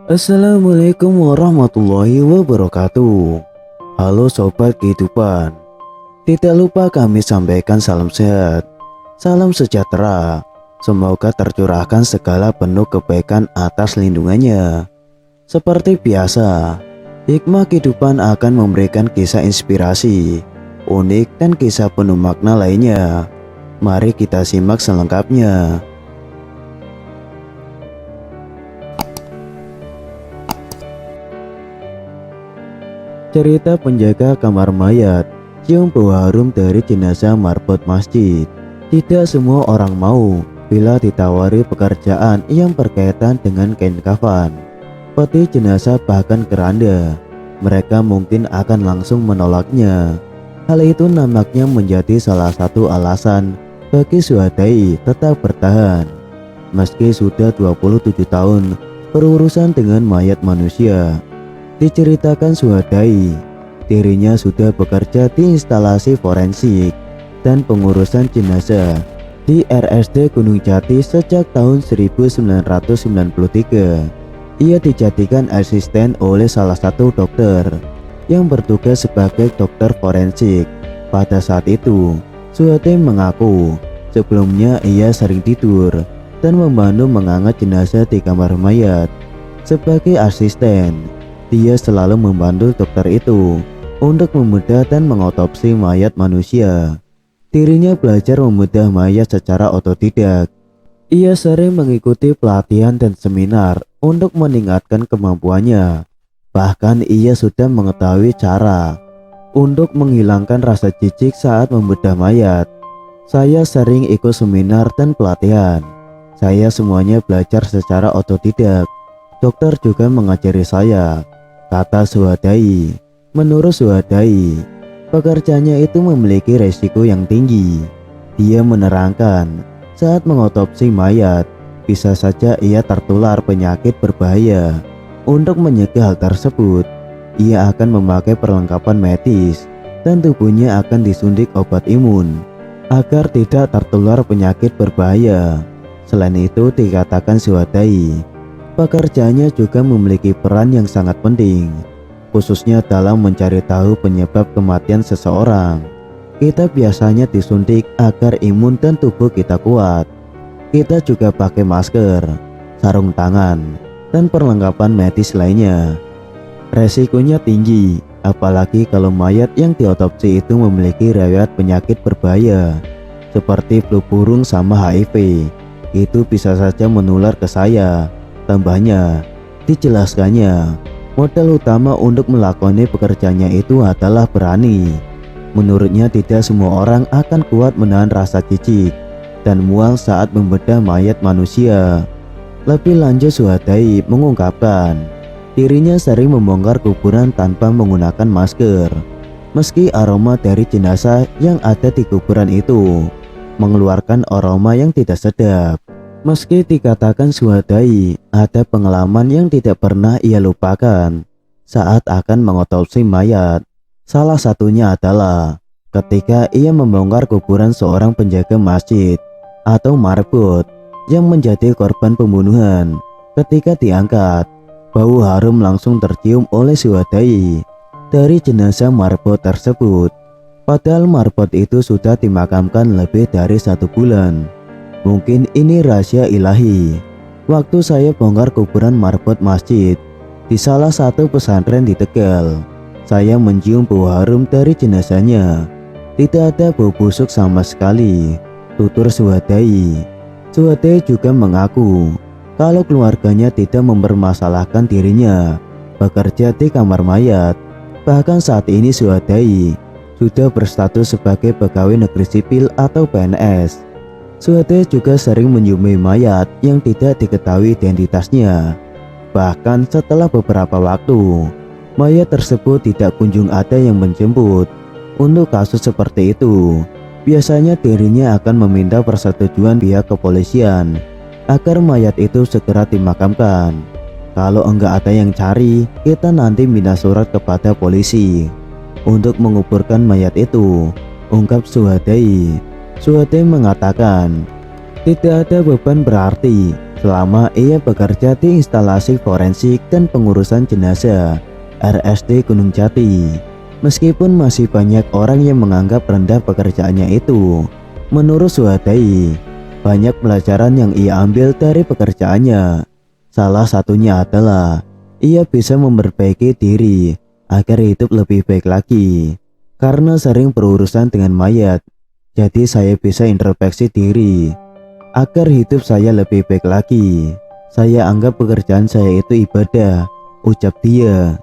Assalamualaikum warahmatullahi wabarakatuh. Halo sobat kehidupan. Tidak lupa kami sampaikan salam sehat, salam sejahtera. Semoga tercurahkan segala penuh kebaikan atas lindungannya. Seperti biasa, hikmah kehidupan akan memberikan kisah inspirasi, unik dan kisah penuh makna lainnya. Mari kita simak selengkapnya. Cerita penjaga kamar mayat, cium bau harum dari jenazah marbot masjid. Tidak semua orang mau bila ditawari pekerjaan yang berkaitan dengan kain kafan, peti jenazah bahkan keranda. Mereka mungkin akan langsung menolaknya. Hal itu nampaknya menjadi salah satu alasan bagi Suhadai tetap bertahan. Meski sudah 27 tahun berurusan dengan mayat manusia. Diceritakan Suhadai, dirinya sudah bekerja di instalasi forensik dan pengurusan jenazah di RSD Gunung Jati sejak tahun 1993. Ia dijadikan asisten oleh salah satu dokter yang bertugas sebagai dokter forensik. Pada saat itu, Suhadai mengaku sebelumnya ia sering tidur dan membantu mengangkat jenazah di kamar mayat. Sebagai asisten, dia selalu membantu dokter itu untuk membedah dan mengotopsi mayat manusia. Dirinya belajar membedah mayat secara otodidak. Ia sering mengikuti pelatihan dan seminar untuk meningkatkan kemampuannya. Bahkan ia sudah mengetahui cara untuk menghilangkan rasa jijik saat membedah mayat. Saya sering ikut seminar dan pelatihan. Saya semuanya belajar secara otodidak. Dokter juga mengajari saya, kata Suhadai. Menurut Suhadai, pekerjaannya itu memiliki resiko yang tinggi. Dia menerangkan, saat mengotopsi mayat, bisa saja ia tertular penyakit berbahaya. Untuk mencegah hal tersebut, ia akan memakai perlengkapan medis dan tubuhnya akan disuntik obat imun agar tidak tertular penyakit berbahaya. Selain itu, dikatakan Suhadai, pekerjaannya juga memiliki peran yang sangat penting, khususnya dalam mencari tahu penyebab kematian seseorang. Kita biasanya disuntik agar imun dan tubuh kita kuat. Kita juga pakai masker, sarung tangan, dan perlengkapan medis lainnya. Resikonya tinggi, apalagi kalau mayat yang diotopsi itu memiliki riwayat penyakit berbahaya seperti flu burung sama HIV. Itu bisa saja menular ke saya. Tambahnya, dijelaskannya, modal utama untuk melakoni pekerjaannya itu adalah berani. Menurutnya tidak semua orang akan kuat menahan rasa jijik dan mual saat membedah mayat manusia. Lebih lanjut, Suhadai mengungkapkan, dirinya sering membongkar kuburan tanpa menggunakan masker. Meski aroma dari jenazah yang ada di kuburan itu mengeluarkan aroma yang tidak sedap. Meski dikatakan Suhadai ada pengalaman yang tidak pernah ia lupakan saat akan mengotopsi mayat. Salah satunya adalah ketika ia membongkar kuburan seorang penjaga masjid atau marbot yang menjadi korban pembunuhan. Ketika diangkat, bau harum langsung tercium oleh Suhadai dari jenazah marbot tersebut. Padahal marbot itu sudah dimakamkan lebih dari 1 bulan. Mungkin ini rahasia ilahi. Waktu saya bongkar kuburan marbot masjid di salah satu pesantren di Tegal, saya mencium bau harum dari jenazahnya. Tidak ada bau busuk sama sekali, tutur Suhadai. Suhadai juga mengaku kalau keluarganya tidak mempermasalahkan dirinya bekerja di kamar mayat. Bahkan saat ini Suhadai sudah berstatus sebagai pegawai negeri sipil atau PNS. Suhadai juga sering menyumai mayat yang tidak diketahui identitasnya. Bahkan setelah beberapa waktu, mayat tersebut tidak kunjung ada yang menjemput. Untuk kasus seperti itu, biasanya dirinya akan meminta persetujuan pihak kepolisian agar mayat itu segera dimakamkan. Kalau enggak ada yang cari, kita nanti minta surat kepada polisi untuk menguburkan mayat itu, ungkap Suhadai. Suhadai mengatakan, tidak ada beban berarti selama ia bekerja di instalasi forensik dan pengurusan jenazah RSD Gunung Jati. Meskipun masih banyak orang yang menganggap rendah pekerjaannya itu, menurut Suhadai, banyak pelajaran yang ia ambil dari pekerjaannya. Salah satunya adalah ia bisa memperbaiki diri agar hidup lebih baik lagi. Karena sering berurusan dengan mayat, jadi saya bisa introspeksi diri agar hidup saya lebih baik lagi. Saya anggap pekerjaan saya itu ibadah, ucap dia.